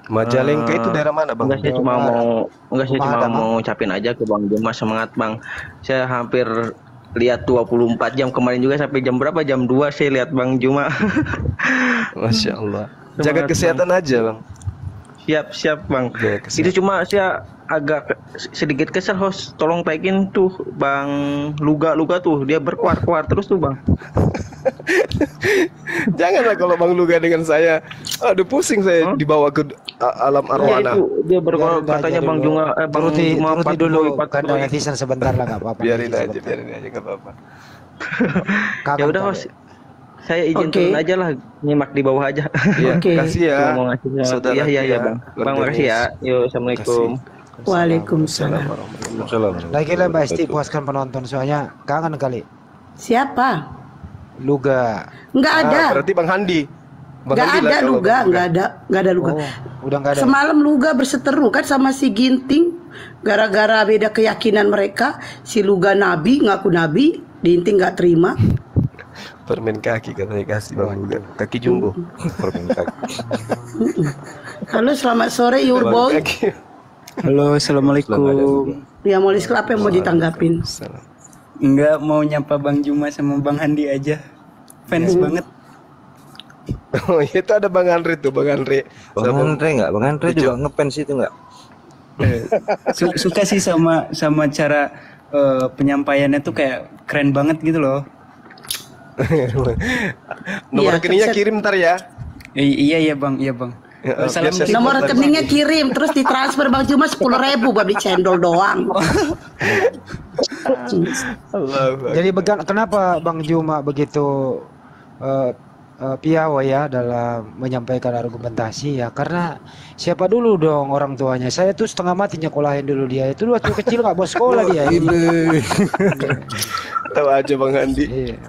Majalengka itu daerah mana Bang? Enggak, saya cuma mau ucapin aja ke Bang Juma, semangat Bang. Saya hampir lihat 24 jam kemarin juga, sampai jam berapa? Jam 2 saya lihat Bang Juma. Masya Allah. Jaga kesehatan aja Bang. Siap Bang. Jaga kesehatan. Itu cuma saya agak sedikit kesel, host. Tolong tagin tuh Bang Luga tuh, dia berkuar-kuar terus tuh Bang. Janganlah kalau Bang Luga dengan saya. Aduh, pusing saya dibawa ke alam arwana. Itu dia berkuar, katanya Bang Juma, Bang Juma turuti dulu Pak kandang netizen sebentar lah, nggak apa-apa. Biarin aja nggak apa-apa. Ya udah host, saya izin turun aja lah, nyimak di bawah aja. Iya, Oke. kasih ya. Cuma mau ngasih Saudara iya Bang. Bang Bang makasih ya. Yuk, assalamualaikum. Waalaikumsalam. Lagi lah Mbak Esti, puaskan penonton soalnya kangen kali. Siapa? Luga. Nggak ada. Berarti Bang Handi. Nggak ada Luga, nggak ada Luga. Oh, udah nggak ada. Semalam Luga berseteru kan sama si Ginting, gara-gara beda keyakinan mereka. Si Luga nabi, ngaku nabi, Ginting nggak terima. Permen kaki katanya kasih Bang Luga. Kaki jumbo. Permen kaki. Halo, selamat sore Yurboy. Halo, assalamualaikum. Ya mau apa yang mau ditanggapin? Enggak, mau nyapa Bang Juma sama Bang Handi aja. Fans banget. Oh, itu ada Bang Andre tuh, Bang Andre. Bang Andre juga ngefans itu enggak? Suka sih sama cara penyampaiannya tuh kayak keren banget gitu loh. Nomor Iya, rekeningnya kirim ntar ya. Iya bang, iya bang. Biasa Nomor support dari rekeningnya sini. kirim, terus ditransfer Bang Juma 10.000 buat beli cendol doang. Allahu Jadi Akbar. kenapa Bang Juma begitu eh, piawai ya dalam menyampaikan argumentasi ya? Karena siapa dulu dong orang tuanya? Saya tuh setengah mati nyekolahin dulu dia. Itu waktu kecil nggak mau sekolah dia. Ini. Tahu aja Bang Andi. Iya.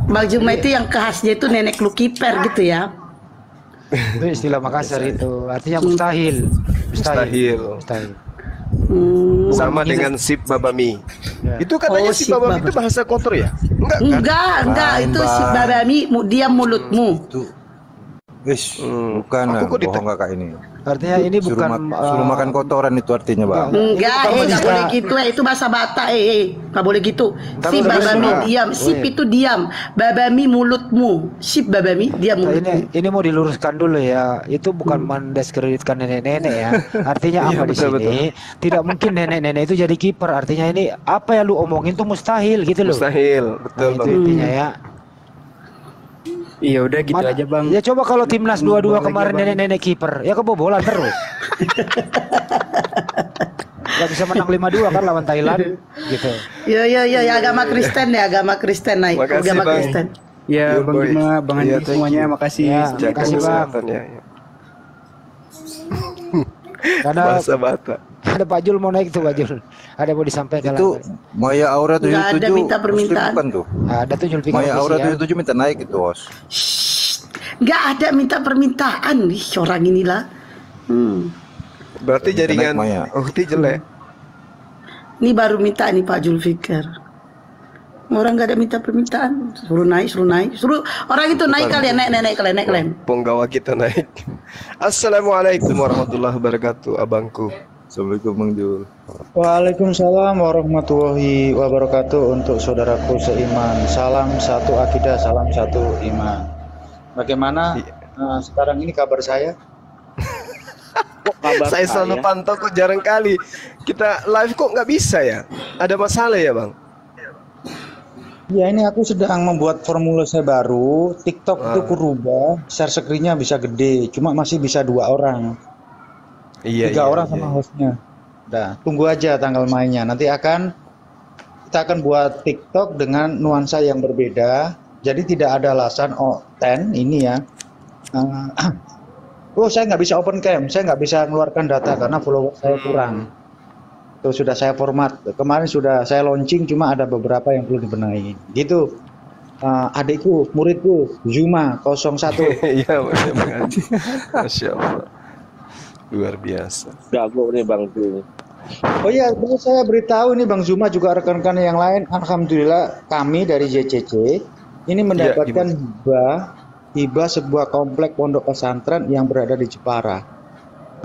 Bang Juma itu yang khasnya itu nenek lu kiper gitu ya. Itu istilah Makassar itu. Artinya mustahil. Mustahil. Mustahil. Sama dengan sip babami. Ya. Itu katanya Oh, sip sip babami itu babami. bahasa kotor ya? Enggak kan? Enggak, Lain, itu si Bang. babami diam mulutmu. Itu. Bukan Aku kok bohong kakak ini. Artinya ini Suruh, bukan suruh makan kotoran itu artinya bang. Enggak, bukan nggak menista- boleh gitu, itu bahasa Batak, nggak boleh gitu. Ntar Si lu udah babami bisa. diam, sip itu diam, babami mulutmu, sip babami diam Nah, mulutmu. ini mau diluruskan dulu ya. Itu bukan mendiskreditkan nenek-nenek ya. Artinya Iya, apa di betul, sini? Tidak mungkin nenek-nenek itu jadi kiper. Artinya ini apa yang lu omongin tuh mustahil gitu loh. Mustahil, betul Nah, itu Bang. intinya ya. Iya udah gitu Mana- aja bang. Ya coba kalau timnas 22 Bang kemarin lagi, Bang. nenek-nenek kiper, ya kebobolan terus. Gak bisa menang 5-2 kan lawan Thailand gitu. Ya agama Kristen ya, agama Kristen naik, Makasih, agama Bang. Kristen. Ya Yo, Bang boy. Juma, Bang Iya, Andi thank semuanya you. makasih. Ya, Jaga makasih, Bang. kesehatan ya. Karena Bahasa Batak. ada Pak Jul mau naik tuh Pak Jul. Ada mau disampaikan Itu Maya Aura Nggak ada 77 minta permintaan. Muslim bukan tuh? ada tuh Julfikar Maya Aura official. 77 minta naik itu bos. Nggak ada minta permintaan, ih orang inilah. Berarti Minta jaringan naik Maya. Ukti jelek. Ini baru minta nih Pak Julfikar. Orang nggak ada minta permintaan, suruh naik, suruh orang itu naik kalian, naik kalian. Penggawa kita naik. Assalamualaikum warahmatullahi wabarakatuh, abangku. Assalamualaikum Bang Jul. Waalaikumsalam warahmatullahi wabarakatuh untuk saudaraku seiman. Salam satu akidah, salam satu iman. Bagaimana sekarang ini kabar saya? Kok kabar Saya selalu pantau kok, jarang kali kita live kok nggak bisa ya? Ada masalah ya bang? Ya ini aku sedang membuat formula saya baru. TikTok itu kurubah, share screen-nya bisa gede, cuma masih bisa 2 orang. Iya. 3 orang sama hostnya. Nah, tunggu aja tanggal mainnya. Nanti kita akan buat TikTok dengan nuansa yang berbeda. Jadi tidak ada alasan 10 ini ya. Saya nggak bisa open cam, saya nggak bisa mengeluarkan data karena follower saya kurang. Itu sudah saya format. Kemarin sudah saya launching, cuma ada beberapa yang perlu dibenahi. Gitu. Adikku, muridku, Zuma 01. Iya, Masya Allah. Luar biasa. Jago nih Bang Jul. Oh iya, perlu saya beritahu ini Bang Zuma juga rekan-rekan yang lain. Alhamdulillah kami dari JCC ini mendapatkan hibah sebuah komplek pondok pesantren yang berada di Jepara.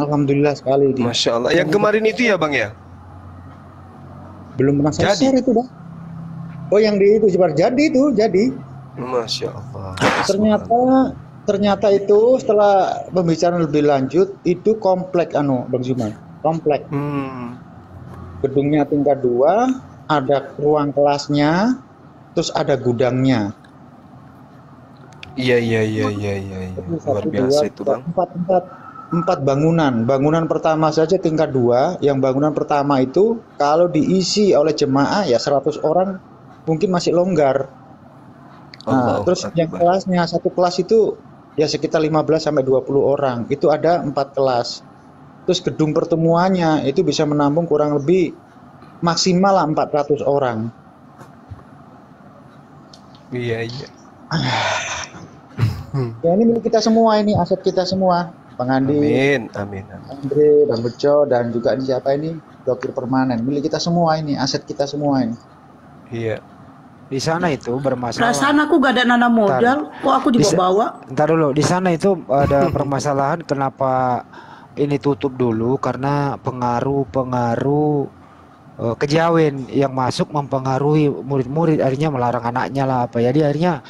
Alhamdulillah sekali. Masya Allah. Yang kemarin itu ya bang ya? Belum pernah saya share itu Bang. Oh yang di itu Jepara. Jadi. Masya Allah. Ternyata itu setelah pembicaraan lebih lanjut itu komplek Bang Zuma. Komplek. Gedungnya tingkat 2, ada ruang kelasnya, terus ada gudangnya. Iya. Luar biasa itu bang. Empat bangunan. Bangunan pertama saja tingkat 2. Yang bangunan pertama itu kalau diisi oleh jemaah ya 100 orang mungkin masih longgar. Nah, terus yang kelasnya satu kelas itu ya sekitar 15 sampai 20 orang. Itu ada 4 kelas. Terus gedung pertemuannya itu bisa menampung kurang lebih maksimal lah 400 orang. Iya. Ya ini milik kita semua, ini aset kita semua. Bang Andi, Amin. Andre, Bang Bejo, dan juga ini siapa ini? Dokter Permanen. Milik kita semua ini, aset kita semua ini. Iya. Di sana itu bermasalah. Perasaan aku gak ada nanam modal, kok aku dibawa? Ntar dulu, di sana itu ada permasalahan kenapa ini tutup dulu karena pengaruh kejawen yang masuk mempengaruhi murid-murid, akhirnya melarang anaknya lah apa. Jadi akhirnya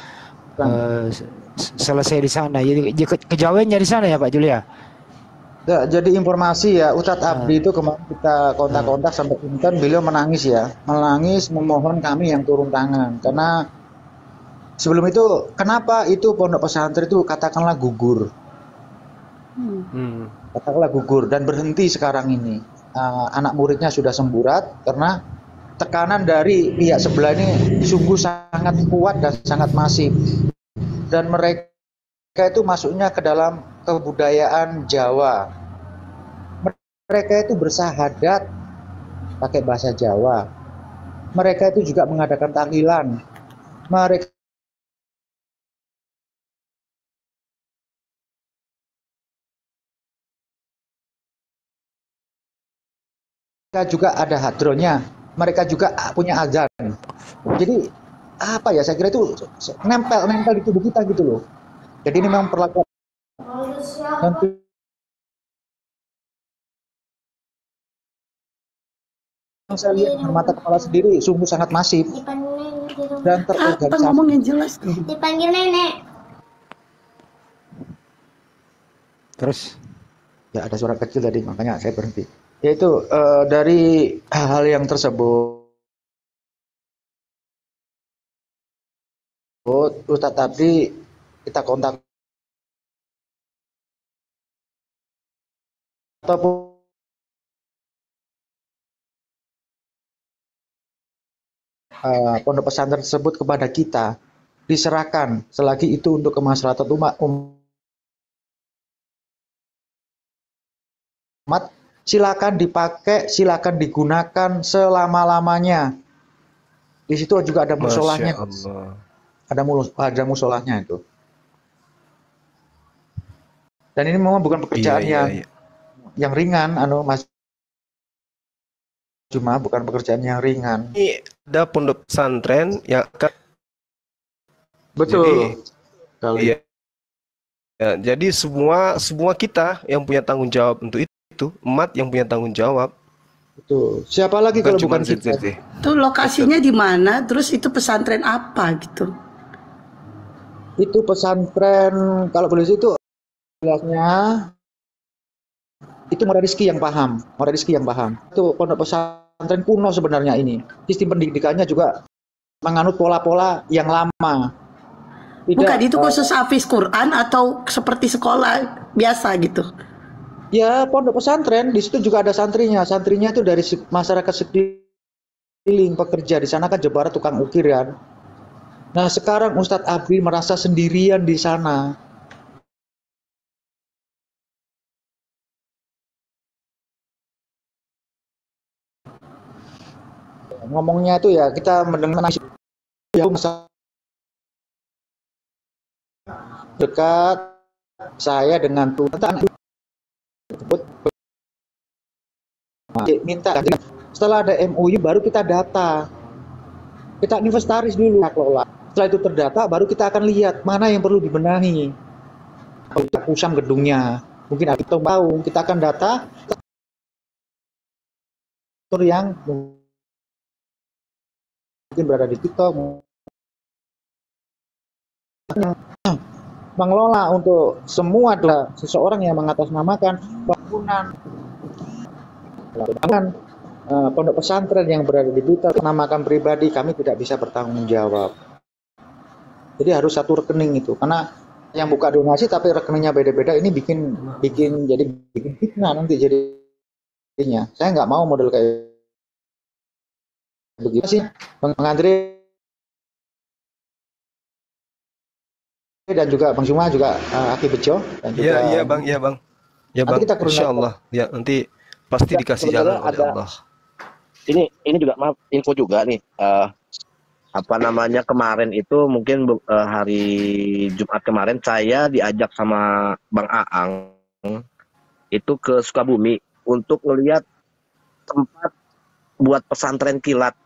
selesai di sana. Jadi kejawennya di sana ya Pak Julia. Ya, jadi informasi ya, Ustadz Abdi itu kemarin kita kontak-kontak sampai Intan, beliau menangis ya, memohon kami yang turun tangan karena Sebelum itu, kenapa itu pondok pesantren itu katakanlah gugur? Katakanlah gugur dan berhenti sekarang ini. Anak muridnya sudah semburat karena tekanan dari pihak sebelah ini sungguh sangat kuat dan sangat masif. Dan mereka itu masuknya ke dalam kebudayaan Jawa. Mereka itu bersahadat pakai bahasa Jawa. Mereka itu juga mengadakan tahlilan. Mereka juga ada hadronnya, mereka juga punya azan. Jadi apa ya? Saya kira itu nempel di tubuh kita gitu loh. Jadi ini memang perlakuan. Nanti yang saya lihat dengan mata kepala sendiri sungguh sangat masif dan terorganisasi. Ngomong yang jelas. Dipanggil nenek. Terus ya ada suara kecil tadi, makanya saya berhenti. Yaitu dari hal yang tersebut, Ustadz tadi kita kontak ataupun pondok pesantren tersebut kepada kita diserahkan selagi itu untuk kemaslahatan umat, silakan dipakai, silakan digunakan selama-lamanya. Di situ juga ada musolahnya. Ada musolahnya itu. Dan ini memang bukan pekerjaan yang ringan, Mas Juma, bukan pekerjaan yang ringan. Ini ada pondok pesantren yang akan betul. Iya. Ya, jadi semua kita yang punya tanggung jawab untuk itu, umat yang punya tanggung jawab. Betul. Siapa lagi kalau bukan kita? Itu lokasinya di mana? Terus itu pesantren apa gitu? Itu pesantren, kalau boleh itu jelasnya itu Muda Rizki yang paham. Itu pondok pesantren kuno sebenarnya ini. Sistem pendidikannya juga menganut pola-pola yang lama. Bukan itu khusus hafiz Quran atau seperti sekolah biasa gitu? Ya, pondok pesantren, di situ juga ada santrinya. Santrinya itu dari masyarakat sekeliling pekerja. Di sana kan Jepara tukang ukir kan. Nah, sekarang Ustadz Abri merasa sendirian di sana. Ngomongnya itu ya kita mendengar ya dekat saya dengan Tuhan minta. Setelah ada MOU baru kita data, kita inventaris dulu kelola. Setelah itu terdata baru kita akan lihat mana yang perlu dibenahi. Kita usam gedungnya, mungkin ada tahu kita akan data yang mungkin berada di TikTok, mengelola untuk semua adalah seseorang yang mengatasnamakan bangunan pondok pesantren yang berada di Blitar, namakan pribadi, kami tidak bisa bertanggung jawab. Jadi harus satu rekening itu, karena yang buka donasi tapi rekeningnya beda-beda, ini bikin fitnah nanti jadinya. Saya nggak mau model kayak begitu sih, Bang Andre dan juga Bang Juma juga Aki Bejo dan juga Iya bang. Insya Allah ya nanti pasti dikasih jalan oleh Allah. Ini juga maaf info juga nih. Apa namanya kemarin itu mungkin hari Jumat kemarin saya diajak sama Bang Aang itu ke Sukabumi untuk melihat tempat buat pesantren kilat.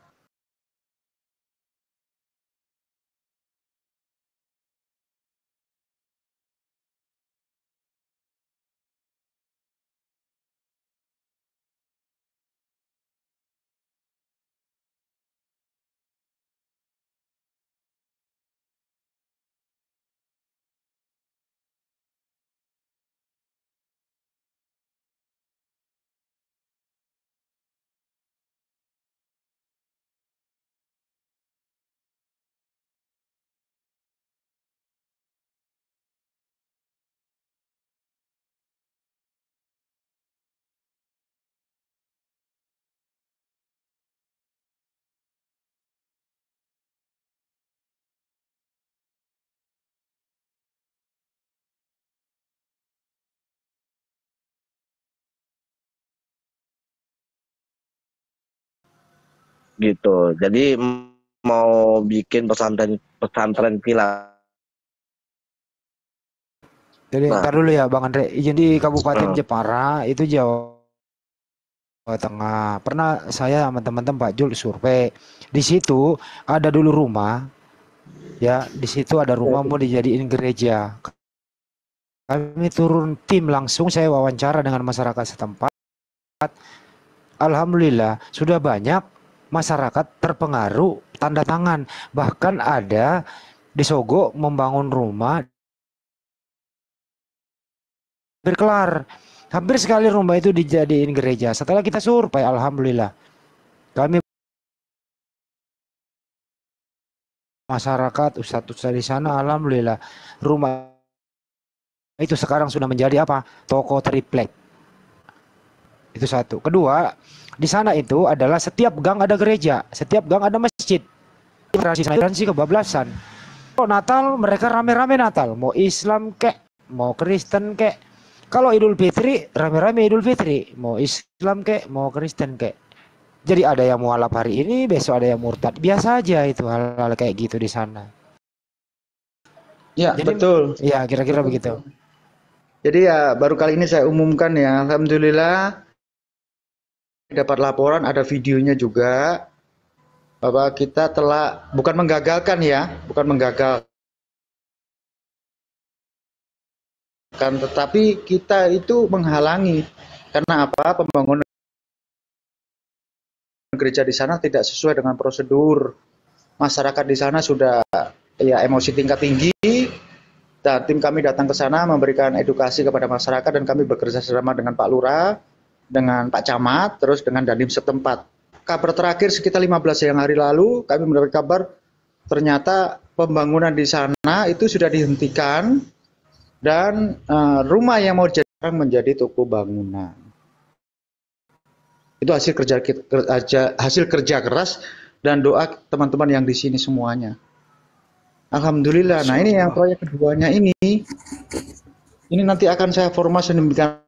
gitu. Jadi mau bikin pesantren kilat. Jadi Nah, ntar dulu ya Bang Andre. Jadi Kabupaten nah, Jepara itu Jawa Tengah. Pernah saya sama teman-teman Pak Jul survei. Di situ ada dulu rumah, ya. Di situ ada rumah mau dijadiin gereja. Kami turun tim langsung, saya wawancara dengan masyarakat setempat. Alhamdulillah sudah banyak masyarakat terpengaruh tanda tangan. Bahkan ada di Sogo membangun rumah berkelar. Hampir sekali rumah itu dijadiin gereja. Setelah kita survei, alhamdulillah kami masyarakat ustadz di sana, alhamdulillah rumah itu sekarang sudah menjadi apa? Toko triplek. Itu satu. Kedua, di sana itu adalah setiap gang ada gereja, setiap gang ada masjid. Tradisi kebablasan. Kalau Natal mereka rame-rame Natal, mau Islam kek, mau Kristen kek. Kalau Idul Fitri rame-rame Idul Fitri, mau Islam kek, mau Kristen kek. Jadi ada yang mualaf hari ini, besok ada yang murtad. Biasa aja itu hal-hal kayak gitu di sana. Ya, Jadi, betul. Ya, kira-kira begitu. Jadi ya baru kali ini saya umumkan ya, alhamdulillah dapat laporan, ada videonya juga bahwa kita telah bukan menggagalkan ya, bukan menggagalkan, tetapi kita itu menghalangi. Karena apa? Pembangunan gereja di sana tidak sesuai dengan prosedur. Masyarakat di sana sudah ya emosi tingkat tinggi. Dan tim kami datang ke sana memberikan edukasi kepada masyarakat dan kami bekerja sama dengan Pak Lurah, dengan Pak Camat, terus dengan Dandim setempat. Kabar terakhir sekitar 15 hari lalu kami mendapat kabar ternyata pembangunan di sana itu sudah dihentikan dan rumah yang mau dijadikan menjadi toko bangunan. Itu hasil kerja keras dan doa teman-teman yang di sini semuanya. Alhamdulillah. Nah ini yang proyek keduanya ini nanti akan saya formasi demikian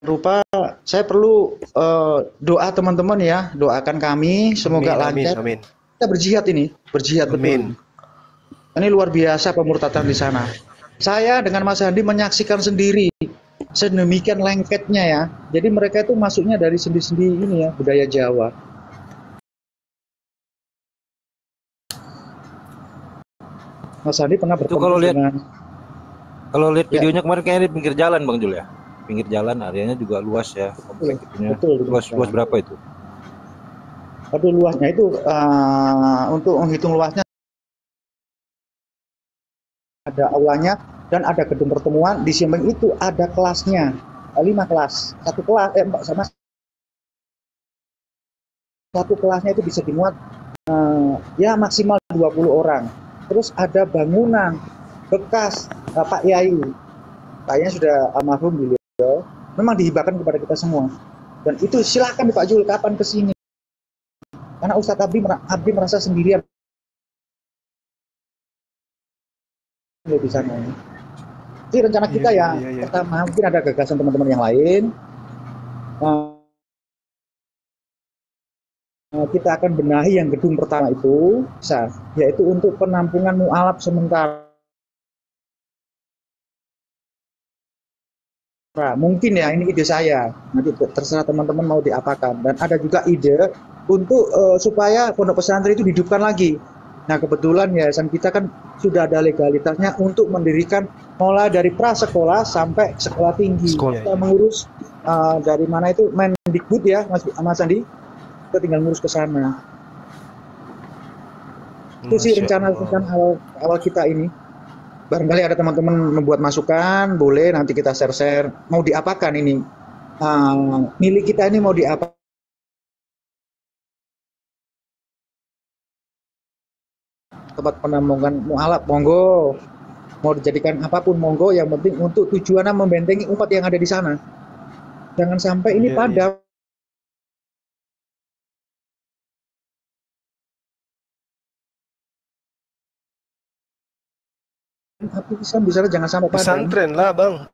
rupa. Saya perlu doa teman-teman ya, doakan kami semoga lancar. Amin. Kita berjihad ini, berjihad betul. Ini luar biasa pemurtadan di sana. Saya dengan Mas Andi menyaksikan sendiri sedemikian lengketnya ya. Jadi mereka itu masuknya dari sendi-sendi ini ya, budaya Jawa. Mas Andi pernah bertemu dengan kalau lihat videonya kemarin kayaknya di pinggir jalan Bang Jul ya. Pinggir jalan areanya juga luas ya. Betul. Luas berapa itu? Aduh luasnya itu untuk menghitung luasnya ada aulanya dan ada gedung pertemuan. Di samping itu ada kelasnya 5 kelas. Satu kelasnya itu bisa dimuat ya maksimal 20 orang. Terus ada bangunan bekas Pak Yai. Pak Yai sudah almarhum beliau. Memang dihibahkan kepada kita semua. Dan itu silakan Pak Jul kapan kesini. Karena Ustadz Abdi merasa sendirian di sana. Jadi rencana kita pertama mungkin ada gagasan teman-teman yang lain. Kita akan benahi yang gedung pertama itu, yaitu untuk penampungan mualaf sementara. Mungkin ya ini ide saya, nanti terserah teman-teman mau diapakan. Dan ada juga ide untuk supaya pondok pesantren itu dihidupkan lagi. Nah kebetulan yayasan kita kan sudah ada legalitasnya untuk mendirikan mulai dari prasekolah sampai sekolah tinggi. Kita mengurus dari mana itu Mendikbud ya Mas Andi. Kita tinggal ngurus ke sana. Itu sih rencana awal kita ini. Barangkali ada teman-teman membuat masukan, boleh nanti kita share-share. Mau diapakan ini? Milik kita ini mau diapakan? Tempat penampungan mualaf, monggo. Mau dijadikan apapun, monggo. Yang penting untuk tujuannya membentengi umat yang ada di sana. Jangan sampai ini padam. Api bisa jangan sampai padam. Pesantren lah Bang.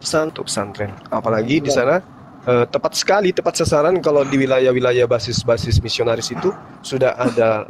besar untuk pesantren. Apalagi di sana tepat sekali, tepat sasaran kalau di wilayah-wilayah basis-basis misionaris itu sudah ada